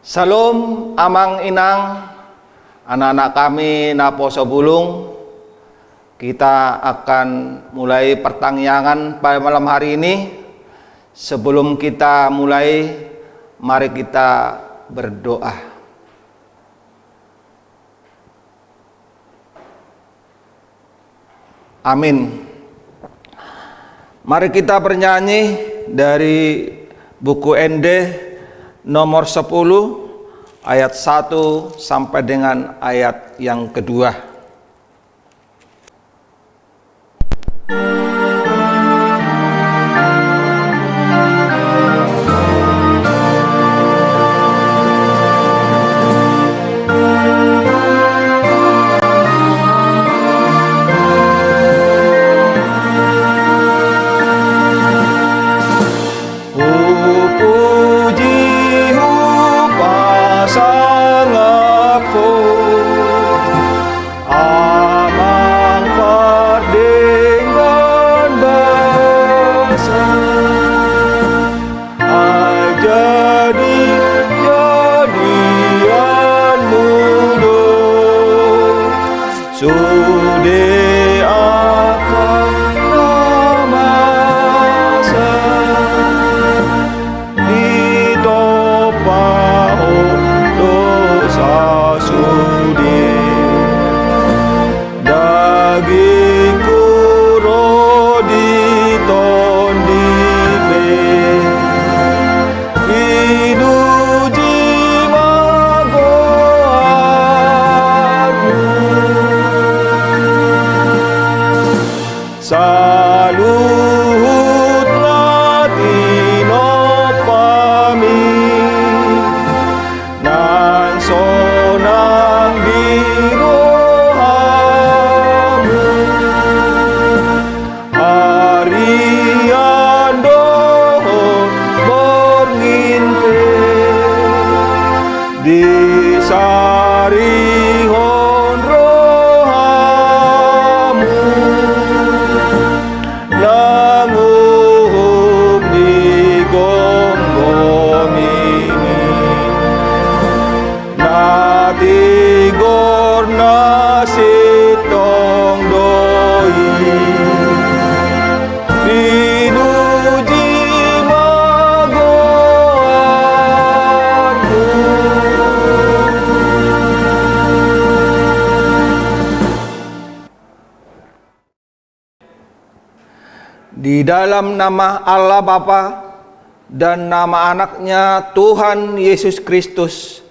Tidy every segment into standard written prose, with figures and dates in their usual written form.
Salam amang inang, anak-anak kami Naposo Bulung. Kita akan mulai pertanyaan pada malam hari ini. Sebelum kita mulai, mari kita berdoa. Amin. Mari kita bernyanyi dari buku ND nomor 10 ayat 1 sampai dengan ayat yang kedua. Di dalam nama Allah Bapa dan nama anaknya Tuhan Yesus Kristus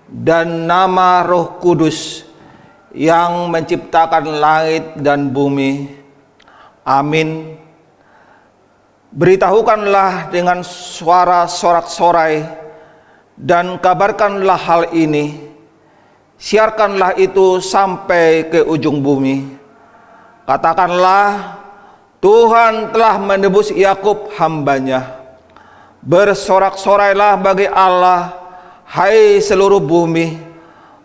dan nama Roh Kudus yang menciptakan langit dan bumi. Amin. Beritahukanlah dengan suara sorak-sorai dan kabarkanlah hal ini. Siarkanlah itu sampai ke ujung bumi. Katakanlah, Tuhan telah menebus Yakub hambanya. Bersorak-sorailah bagi Allah, hai seluruh bumi.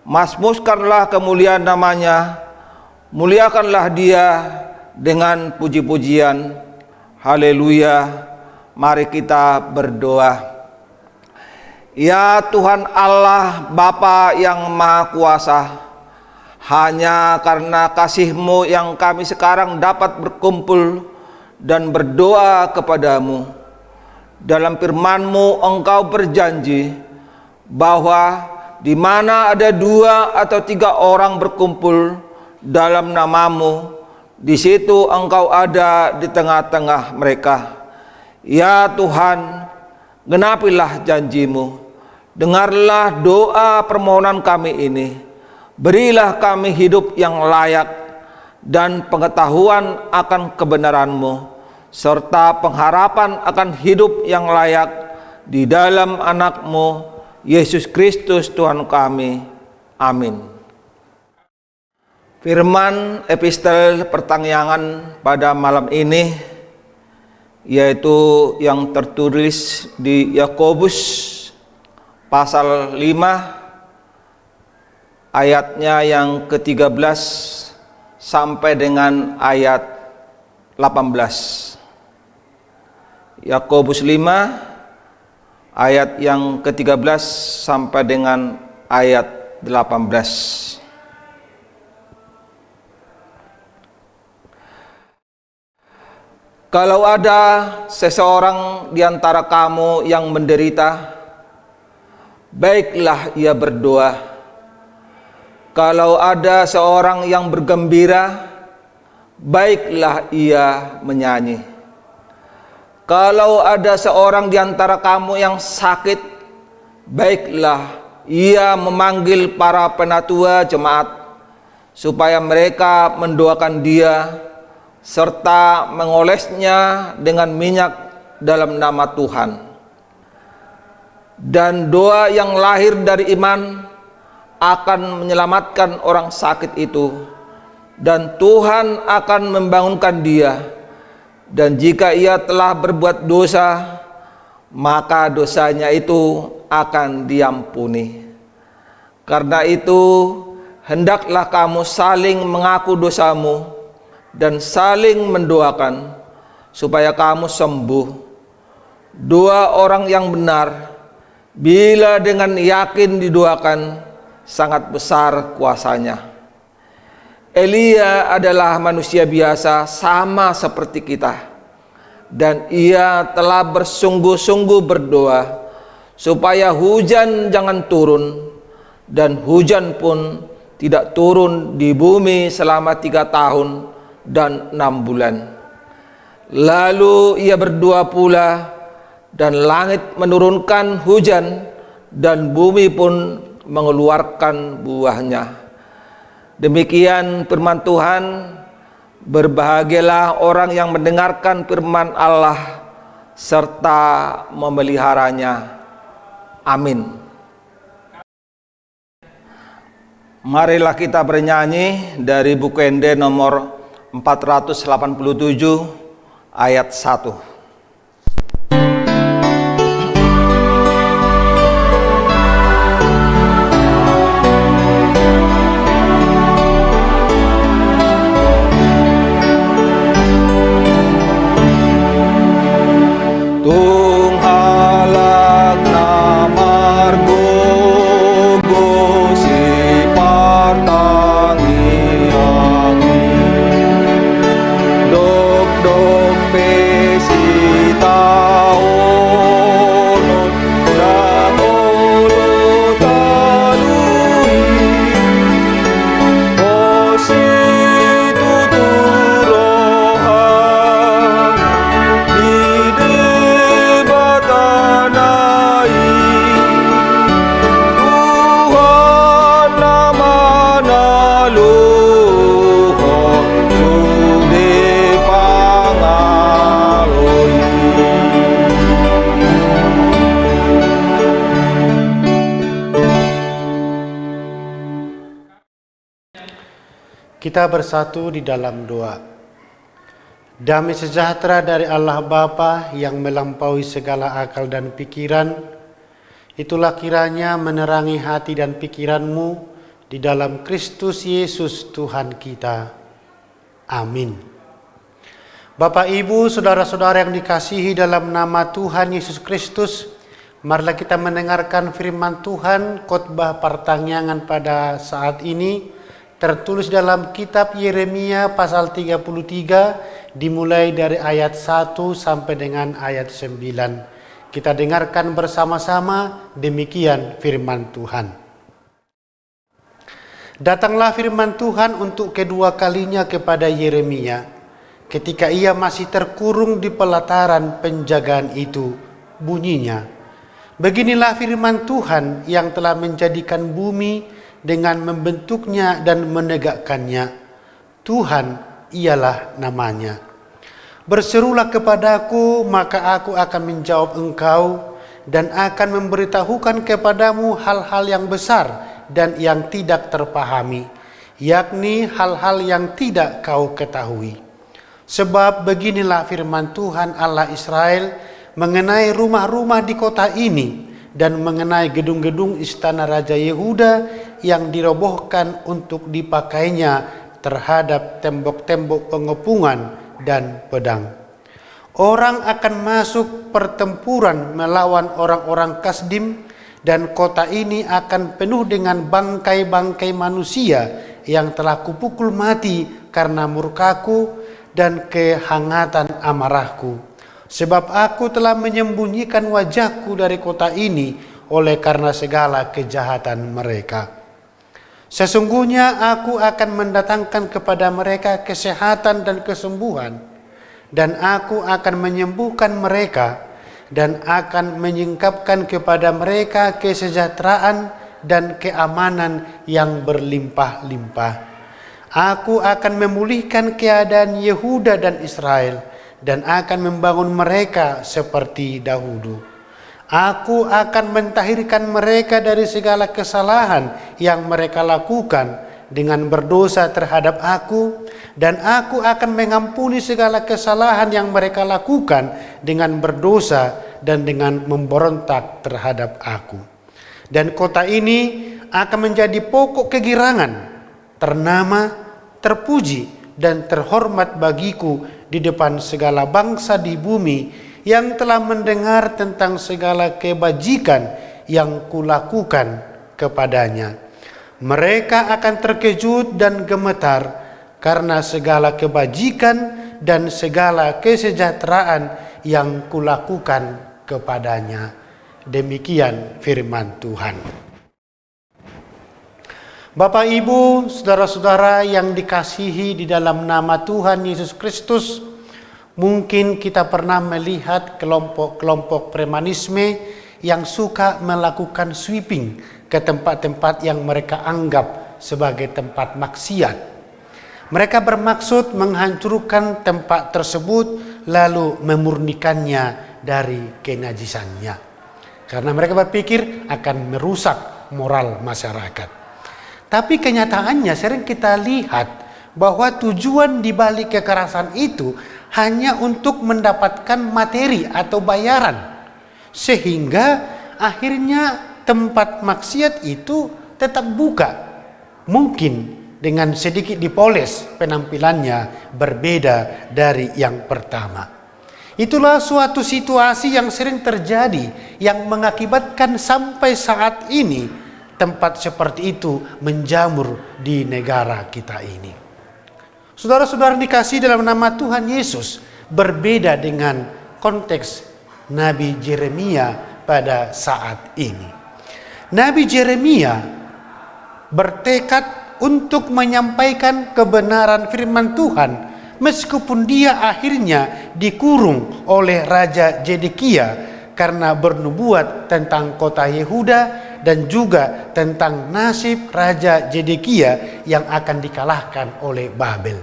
Mazmurkanlah kemuliaan namanya. Muliakanlah dia dengan puji-pujian. Haleluya. Mari kita berdoa. Ya Tuhan Allah Bapa yang Maha Kuasa, hanya karena kasih-Mu yang kami sekarang dapat berkumpul dan berdoa kepadamu. Dalam firman-Mu Engkau berjanji bahwa di mana ada 2 atau 3 orang berkumpul dalam nama-Mu, di situ Engkau ada di tengah-tengah mereka. Ya Tuhan, genapilah janji-Mu. Dengarlah doa permohonan kami ini. Berilah kami hidup yang layak dan pengetahuan akan kebenaran-Mu, serta pengharapan akan hidup yang layak di dalam anak-Mu, Yesus Kristus Tuhan kami. Amin. Firman epistel pertanyaan pada malam ini, yaitu yang tertulis di Yakobus pasal 5, ayatnya yang ke-13 sampai dengan ayat 18. Yakobus 5 ayat yang ke-13 sampai dengan ayat 18. Kalau ada seseorang di antara kamu yang menderita, baiklah ia berdoa. Kalau ada seorang yang bergembira, baiklah ia menyanyi. Kalau ada seorang di antara kamu yang sakit, baiklah ia memanggil para penatua jemaat, supaya mereka mendoakan dia, serta mengolesnya dengan minyak dalam nama Tuhan. Dan doa yang lahir dari iman akan menyelamatkan orang sakit itu, dan Tuhan akan membangunkan dia. Dan jika ia telah berbuat dosa, maka dosanya itu akan diampuni. Karena itu, hendaklah kamu saling mengaku dosamu dan saling mendoakan supaya kamu sembuh. Doa orang yang benar, bila dengan yakin didoakan, sangat besar kuasanya. Elia adalah manusia biasa sama seperti kita, dan ia telah bersungguh-sungguh berdoa supaya hujan jangan turun, dan hujan pun tidak turun di bumi selama 3 tahun dan 6 bulan. Lalu ia berdoa pula, dan langit menurunkan hujan, dan bumi pun mengeluarkan buahnya. Demikian firman Tuhan. Berbahagialah orang yang mendengarkan firman Allah serta memeliharanya. Amin. Marilah kita bernyanyi dari buku Ende nomor 487 ayat 1. Kita bersatu di dalam doa. Damai sejahtera dari Allah Bapa yang melampaui segala akal dan pikiran, itulah kiranya menerangi hati dan pikiranmu di dalam Kristus Yesus Tuhan kita. Amin. Bapak, Ibu, saudara-saudara yang dikasihi dalam nama Tuhan Yesus Kristus, marilah kita mendengarkan firman Tuhan. Khotbah pertanyaan pada saat ini tertulis dalam kitab Yeremia pasal 33, dimulai dari ayat 1 sampai dengan ayat 9. Kita dengarkan bersama-sama, demikian firman Tuhan. Datanglah firman Tuhan untuk kedua kalinya kepada Yeremia, ketika ia masih terkurung di pelataran penjagaan itu. Bunyinya, beginilah firman Tuhan yang telah menjadikan bumi dengan membentuknya dan menegakkannya. Tuhan ialah namanya. Berserulah kepadaku, maka aku akan menjawab engkau, dan akan memberitahukan kepadamu hal-hal yang besar dan yang tidak terpahami, yakni hal-hal yang tidak kau ketahui. Sebab beginilah firman Tuhan Allah Israel mengenai rumah-rumah di kota ini, dan mengenai gedung-gedung istana Raja Yehuda yang dirobohkan untuk dipakainya terhadap tembok-tembok pengepungan dan pedang. Orang akan masuk pertempuran melawan orang-orang Kasdim, dan kota ini akan penuh dengan bangkai-bangkai manusia yang telah kupukul mati karena murkaku dan kehangatan amarahku. Sebab aku telah menyembunyikan wajahku dari kota ini oleh karena segala kejahatan mereka. Sesungguhnya aku akan mendatangkan kepada mereka kesehatan dan kesembuhan, dan aku akan menyembuhkan mereka dan akan menyingkapkan kepada mereka kesejahteraan dan keamanan yang berlimpah-limpah. Aku akan memulihkan keadaan Yehuda dan Israel dan akan membangun mereka seperti dahulu. Aku akan mentahirkan mereka dari segala kesalahan yang mereka lakukan dengan berdosa terhadap aku, dan aku akan mengampuni segala kesalahan yang mereka lakukan dengan berdosa dan dengan memberontak terhadap aku. Dan kota ini akan menjadi pokok kegirangan, ternama, terpuji, dan terhormat bagiku di depan segala bangsa di bumi yang telah mendengar tentang segala kebajikan yang kulakukan kepadanya. Mereka akan terkejut dan gemetar karena segala kebajikan dan segala kesejahteraan yang kulakukan kepadanya. Demikian firman Tuhan. Bapak, Ibu, saudara-saudara yang dikasihi di dalam nama Tuhan Yesus Kristus, mungkin kita pernah melihat kelompok-kelompok premanisme yang suka melakukan sweeping ke tempat-tempat yang mereka anggap sebagai tempat maksiat. Mereka bermaksud menghancurkan tempat tersebut lalu memurnikannya dari kenajisannya, karena mereka berpikir akan merusak moral masyarakat. Tapi kenyataannya sering kita lihat bahwa tujuan di balik kekerasan itu hanya untuk mendapatkan materi atau bayaran, sehingga akhirnya tempat maksiat itu tetap buka. Mungkin dengan sedikit dipoles penampilannya berbeda dari yang pertama. Itulah suatu situasi yang sering terjadi yang mengakibatkan sampai saat ini tempat seperti itu menjamur di negara kita ini. Saudara-saudara dikasih dalam nama Tuhan Yesus, berbeda dengan konteks Nabi Yeremia pada saat ini. Nabi Yeremia bertekad untuk menyampaikan kebenaran firman Tuhan meskipun dia akhirnya dikurung oleh Raja Zedekia karena bernubuat tentang kota Yehuda dan juga tentang nasib Raja Zedekia yang akan dikalahkan oleh Babel.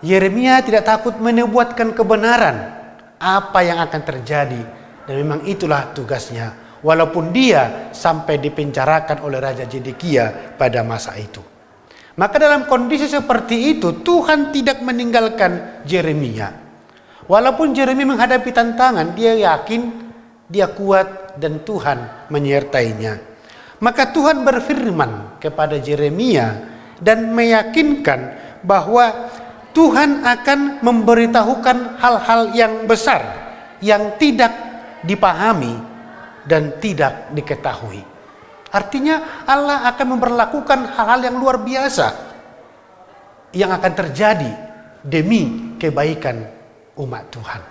Yeremia tidak takut menubuatkan kebenaran apa yang akan terjadi, dan memang itulah tugasnya, walaupun dia sampai dipenjarakan oleh Raja Zedekia pada masa itu. Maka dalam kondisi seperti itu Tuhan tidak meninggalkan Yeremia. Walaupun Yeremia menghadapi tantangan, dia yakin dia kuat dan Tuhan menyertainya. Maka Tuhan berfirman kepada Yeremia dan meyakinkan bahwa Tuhan akan memberitahukan hal-hal yang besar yang tidak dipahami dan tidak diketahui. Artinya Allah akan memperlakukan hal-hal yang luar biasa yang akan terjadi demi kebaikan umat Tuhan.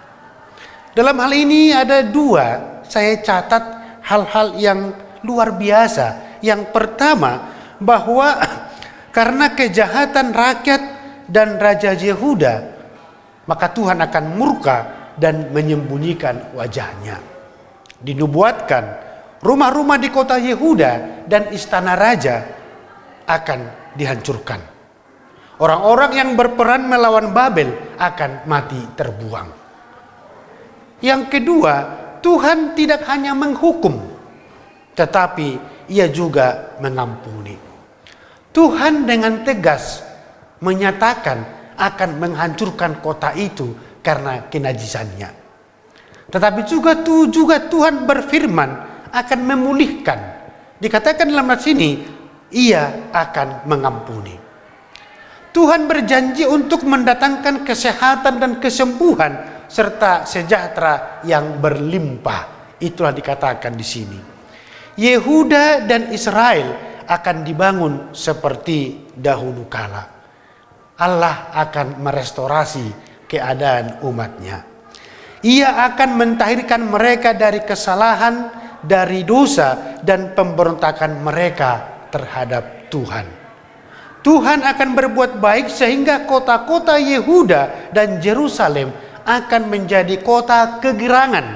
Dalam hal ini ada dua saya catat hal-hal yang luar biasa. Yang pertama, bahwa karena kejahatan rakyat dan Raja Yehuda, maka Tuhan akan murka dan menyembunyikan wajahnya. Dinubuatkan rumah-rumah di kota Yehuda dan istana raja akan dihancurkan. Orang-orang yang berperan melawan Babel akan mati terbuang. Yang kedua, Tuhan tidak hanya menghukum, tetapi Ia juga mengampuni. Tuhan dengan tegas menyatakan akan menghancurkan kota itu karena kenajisannya. Tetapi juga Tuhan berfirman akan memulihkan. Dikatakan dalam ayat sini, Ia akan mengampuni. Tuhan berjanji untuk mendatangkan kesehatan dan kesembuhan serta sejahtera yang berlimpah. Itulah dikatakan di sini. Yehuda dan Israel akan dibangun seperti dahulu kala. Allah akan merestorasi keadaan umatnya. Ia akan mentahirkan mereka dari kesalahan, dari dosa, dan pemberontakan mereka terhadap Tuhan. Tuhan akan berbuat baik sehingga kota-kota Yehuda dan Yerusalem akan menjadi kota kegirangan,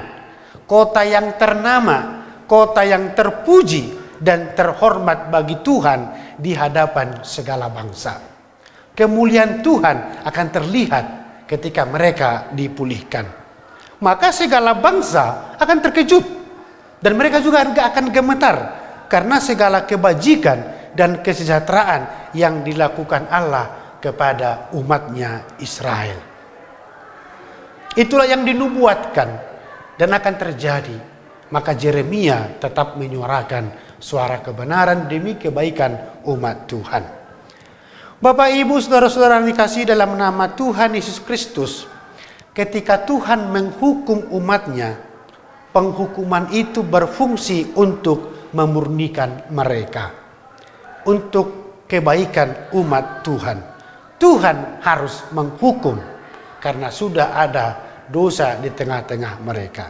kota yang ternama, kota yang terpuji dan terhormat bagi Tuhan di hadapan segala bangsa. Kemuliaan Tuhan akan terlihat ketika mereka dipulihkan. Maka segala bangsa akan terkejut dan mereka juga akan gemetar karena segala kebajikan dan kesejahteraan yang dilakukan Allah kepada umatnya Israel. Itulah yang dinubuatkan dan akan terjadi. Maka Yeremia tetap menyuarakan suara kebenaran demi kebaikan umat Tuhan. Bapak, Ibu, saudara-saudara yang dikasihi dalam nama Tuhan Yesus Kristus, ketika Tuhan menghukum umatnya, penghukuman itu berfungsi untuk memurnikan mereka. Untuk kebaikan umat Tuhan. Tuhan harus menghukum karena sudah ada dosa di tengah-tengah mereka.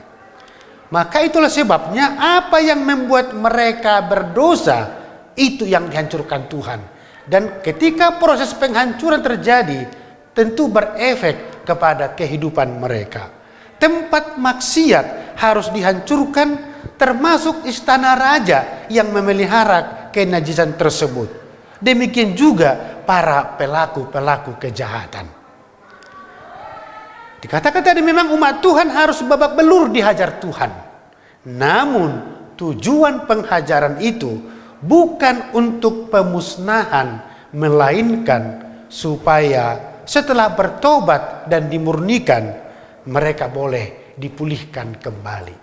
Maka itulah sebabnya apa yang membuat mereka berdosa itu yang dihancurkan Tuhan. Dan ketika proses penghancuran terjadi, tentu berefek kepada kehidupan mereka. Tempat maksiat harus dihancurkan, termasuk istana raja yang memelihara kenajisan tersebut. Demikian juga para pelaku-pelaku kejahatan. Dikatakan tadi memang umat Tuhan harus babak belur dihajar Tuhan. Namun tujuan penghajaran itu bukan untuk pemusnahan, melainkan supaya setelah bertobat dan dimurnikan, mereka boleh dipulihkan kembali.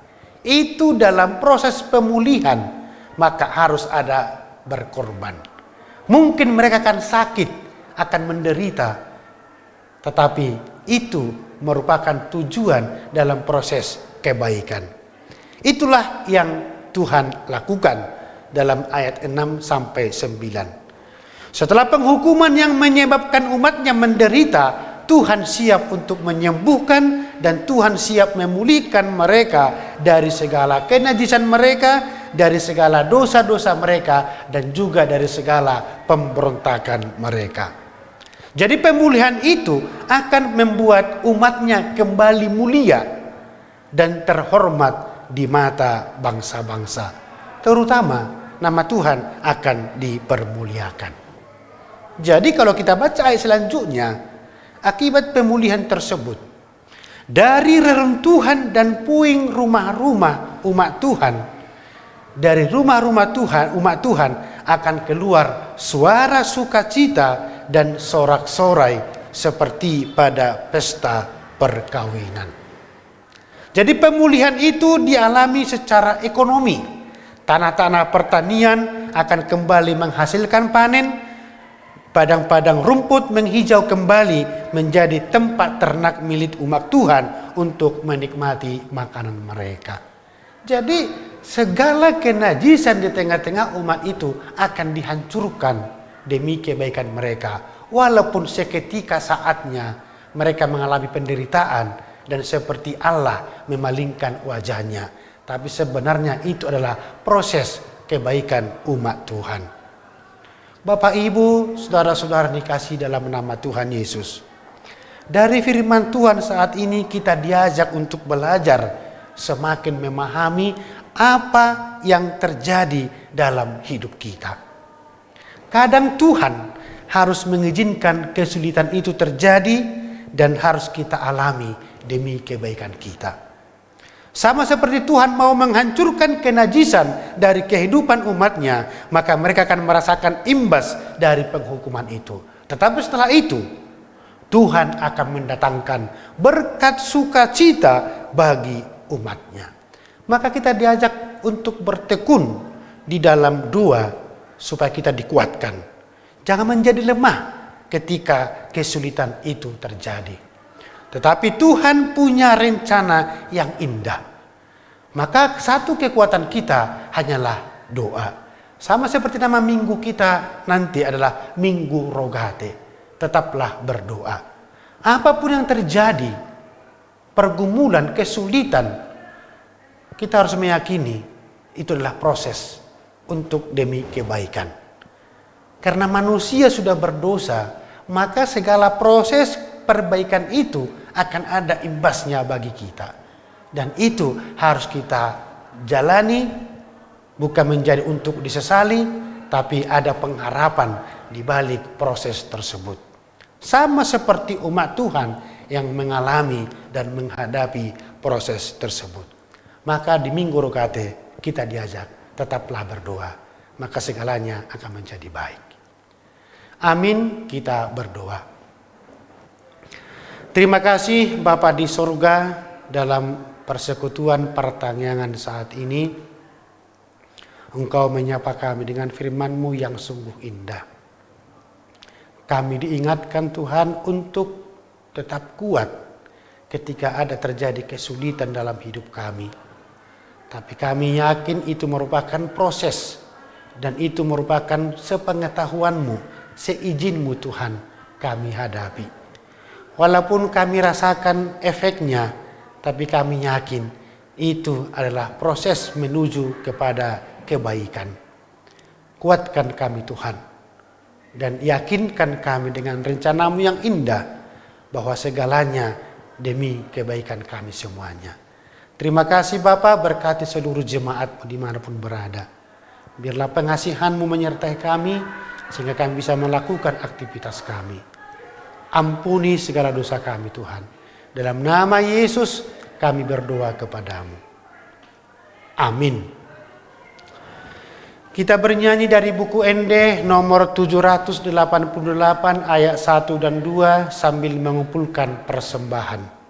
Itu dalam proses pemulihan, maka harus ada berkorban. Mungkin mereka akan sakit, akan menderita, tetapi itu merupakan tujuan dalam proses kebaikan. Itulah yang Tuhan lakukan dalam ayat 6 sampai 9. Setelah penghukuman yang menyebabkan umatnya menderita, Tuhan siap untuk menyembuhkan dan Tuhan siap memulihkan mereka dari segala kenajisan mereka, dari segala dosa-dosa mereka, dan juga dari segala pemberontakan mereka. Jadi pemulihan itu akan membuat umatnya kembali mulia dan terhormat di mata bangsa-bangsa. Terutama nama Tuhan akan dipermuliakan. Jadi kalau kita baca ayat selanjutnya, akibat pemulihan tersebut, dari reruntuhan dan puing rumah-rumah umat Tuhan, dari rumah-rumah Tuhan, umat Tuhan akan keluar suara sukacita dan sorak-sorai seperti pada pesta perkawinan. Jadi pemulihan itu dialami secara ekonomi. Tanah-tanah pertanian akan kembali menghasilkan panen. Padang-padang rumput menghijau kembali menjadi tempat ternak milik umat Tuhan untuk menikmati makanan mereka. Jadi segala kenajisan di tengah-tengah umat itu akan dihancurkan demi kebaikan mereka. Walaupun seketika saatnya mereka mengalami penderitaan dan seperti Allah memalingkan wajahnya. Tapi sebenarnya itu adalah proses kebaikan umat Tuhan. Bapak, Ibu, saudara-saudara dikasihi dalam nama Tuhan Yesus. Dari firman Tuhan saat ini kita diajak untuk belajar semakin memahami apa yang terjadi dalam hidup kita. Kadang Tuhan harus mengizinkan kesulitan itu terjadi dan harus kita alami demi kebaikan kita. Sama seperti Tuhan mau menghancurkan kenajisan dari kehidupan umatnya, maka mereka akan merasakan imbas dari penghukuman itu. Tetapi setelah itu, Tuhan akan mendatangkan berkat sukacita bagi umatnya. Maka kita diajak untuk bertekun di dalam doa supaya kita dikuatkan. Jangan menjadi lemah ketika kesulitan itu terjadi. Tetapi Tuhan punya rencana yang indah. Maka satu kekuatan kita hanyalah doa. Sama seperti nama minggu kita nanti adalah Minggu Rogate. Tetaplah berdoa. Apapun yang terjadi, pergumulan, kesulitan, kita harus meyakini itu adalah proses untuk demi kebaikan. Karena manusia sudah berdosa, maka segala proses perbaikan itu akan ada imbasnya bagi kita. Dan itu harus kita jalani, bukan menjadi untuk disesali, tapi ada pengharapan di balik proses tersebut. Sama seperti umat Tuhan yang mengalami dan menghadapi proses tersebut. Maka di Minggu Rogate kita diajak, tetaplah berdoa, maka segalanya akan menjadi baik. Amin, kita berdoa. Terima kasih Bapa di sorga, dalam persekutuan pertanyaan saat ini Engkau menyapa kami dengan firman-Mu yang sungguh indah. Kami diingatkan Tuhan untuk tetap kuat ketika ada terjadi kesulitan dalam hidup kami. Tapi kami yakin itu merupakan proses dan itu merupakan sepengetahuan-Mu, seizin-Mu Tuhan kami hadapi. Walaupun kami rasakan efeknya, tapi kami yakin itu adalah proses menuju kepada kebaikan. Kuatkan kami Tuhan, dan yakinkan kami dengan rencana-Mu yang indah, bahwa segalanya demi kebaikan kami semuanya. Terima kasih Bapa, berkati seluruh jemaat dimanapun berada. Biarlah pengasihan-Mu menyertai kami, sehingga kami bisa melakukan aktivitas kami. Ampuni segala dosa kami Tuhan. Dalam nama Yesus kami berdoa kepadamu. Amin. Kita bernyanyi dari buku Ende nomor 788 ayat 1 dan 2 sambil mengumpulkan persembahan.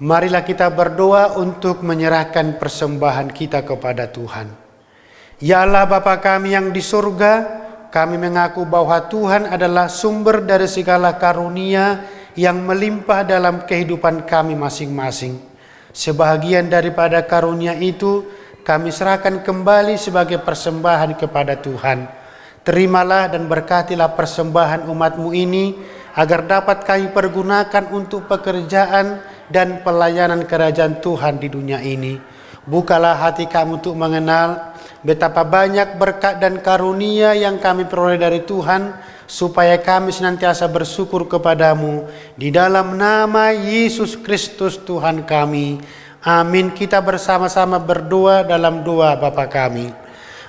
Marilah kita berdoa untuk menyerahkan persembahan kita kepada Tuhan. Ya Allah Bapa kami yang di surga, kami mengaku bahwa Tuhan adalah sumber dari segala karunia yang melimpah dalam kehidupan kami masing-masing. Sebahagian daripada karunia itu kami serahkan kembali sebagai persembahan kepada Tuhan. Terimalah dan berkatilah persembahan umat-Mu ini, agar dapat kami pergunakan untuk pekerjaan dan pelayanan kerajaan Tuhan di dunia ini. Bukalah hati kami untuk mengenal betapa banyak berkat dan karunia yang kami peroleh dari Tuhan, supaya kami senantiasa bersyukur kepadamu. Di dalam nama Yesus Kristus Tuhan kami. Amin. Kita bersama-sama berdoa dalam doa Bapa kami.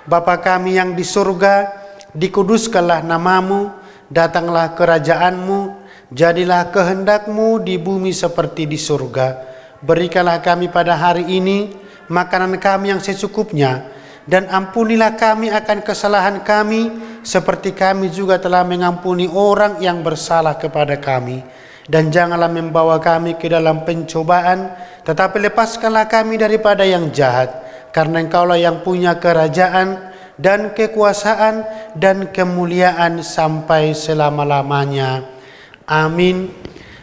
Bapa kami yang di surga, dikuduskanlah namamu, datanglah kerajaan-Mu, jadilah kehendak-Mu di bumi seperti di surga. Berikanlah kami pada hari ini makanan kami yang secukupnya, dan ampunilah kami akan kesalahan kami, seperti kami juga telah mengampuni orang yang bersalah kepada kami. Dan janganlah membawa kami ke dalam pencobaan, tetapi lepaskanlah kami daripada yang jahat. Karena Engkaulah yang punya kerajaan dan kekuasaan dan kemuliaan sampai selama-lamanya. Amin.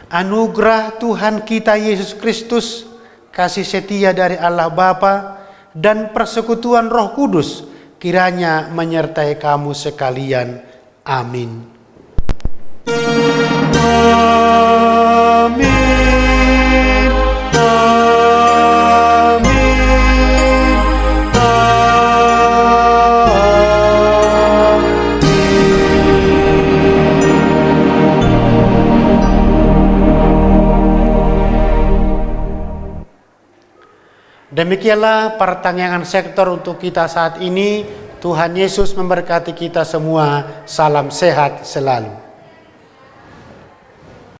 Anugerah Tuhan kita Yesus Kristus, kasih setia dari Allah Bapa, dan persekutuan Roh Kudus kiranya menyertai kamu sekalian. Amin. Amin. Demikianlah pertanyaan sektor untuk kita saat ini. Tuhan Yesus memberkati kita semua. Salam sehat selalu.